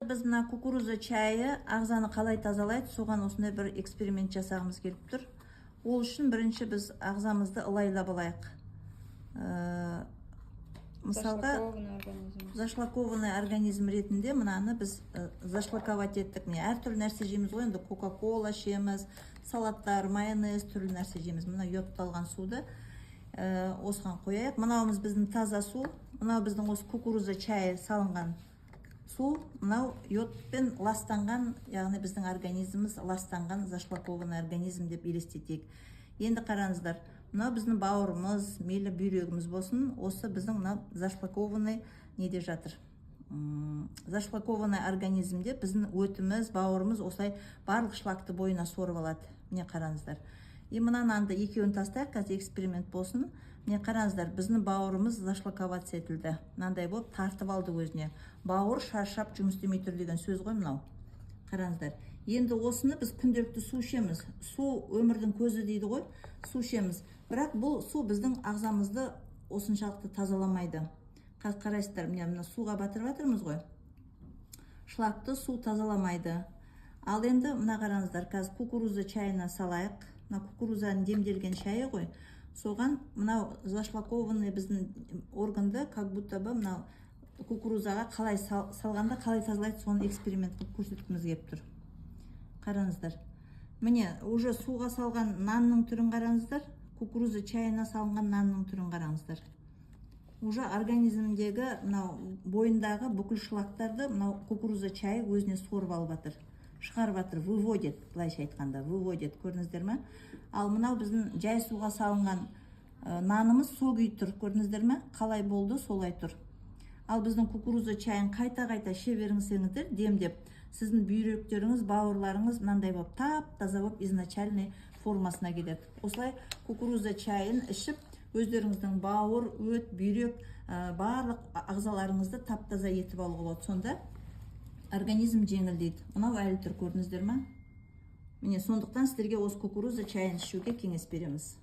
Біз мына кукуруза чайы ағзаны қалай тазалайды, соған осындай бір эксперимент жасағымыз келіп тұр. Ол үшін бірінші біз ағзамызды ылайлап алайық. Мысалға, зашлакованный организм ретінде мынаны біз зашлаковать еттік. Әртүрлі нәрсе жейміз ғой, енді кока-кола ішеміз, салаттар, майонез, түрлі нәрсе жейміз. Мына йодталған суды осыған қояйық. Мынауымыз біздің таза су, мынау біздің осы кукуруза чайы салынған су, мынау йодпен ластанған, яғни біздің организміміз ластанған зашлакованный организм деп елестетейік. Енді қараңыздар, мынау біздің бауырымыз, мейлі бүйрегіміз болсын, осы біздің мынау зашлакованный неде жатыр. Зашлакованный организмде біздің өтіміз, бауырымыз осылай барлық шлакты бойына сорып алады. Міне қараңыздар. И мынаны екеуін тастайық, қазір эксперимент болсын. Міне қараңыздар, біздің бауырымыз зашлаковация етілді. Мынандай болып тартып алды өзіне. Бауыр шаршап жұмыс істемей тұр деген сөз ғой мынау. Қараңыздар. Енді осыны біз күнделікті су ішеміз. Су өмірдің көзі дейді ғой. Су ішеміз. Бірақ бұл су біздің ағзамызды осыншалықты тазаламайды. Қарайсыздар, мына суға батырып жатырмыз ғой. Шлакты су тазаламайды. Ал енді мына қараңыздар, қазір кукуруза чайына салайық. Мына кукурузаның демделген шайы ғой. Соған мынау зашлакованный біздің органды, как будто бы мынау кукурузаға қалай салғанда қалай тазалайды, соны эксперимент қылып көрсеткіміз келіп тұр. Қараңыздар. Міне, уже суға салған нанның түрін қараңыздар. Кукуруза чайына салынған нанның түрін қараңыздар. Уже организмдегі мынау бойындағы бүкіл шлактарды мынау кукуруза чайы өзіне сорып алып жатыр. Шығарып жатыр, выводит, былайша айтқанда, выводит, көрдіңіздер ме? Ал мынау біздің жай суға салынған нанымыз сол күй тұр, көрдіңіздер ме? Қалай болды, солай тұр. Ал біздің кукуруза чайын қайта-қайта іше беріңіздер, демдеп, сіздің бүйректеріңіз, бауырларыңыз мынандай болып тап-таза болып изначальный формасына келеді. Осылай кукуруза чайын ішіп, өздеріңіздің бауыр, өт, бүйрек, барлық ағзаларыңызды тап-таза етіп алуға болады. Сонда организм жеңілдейді. Мынау әлі тұр, көрдіңіздер ме? Міне, сондықтан сіздерге осы кукуруза чайын ішуге кеңес береміз.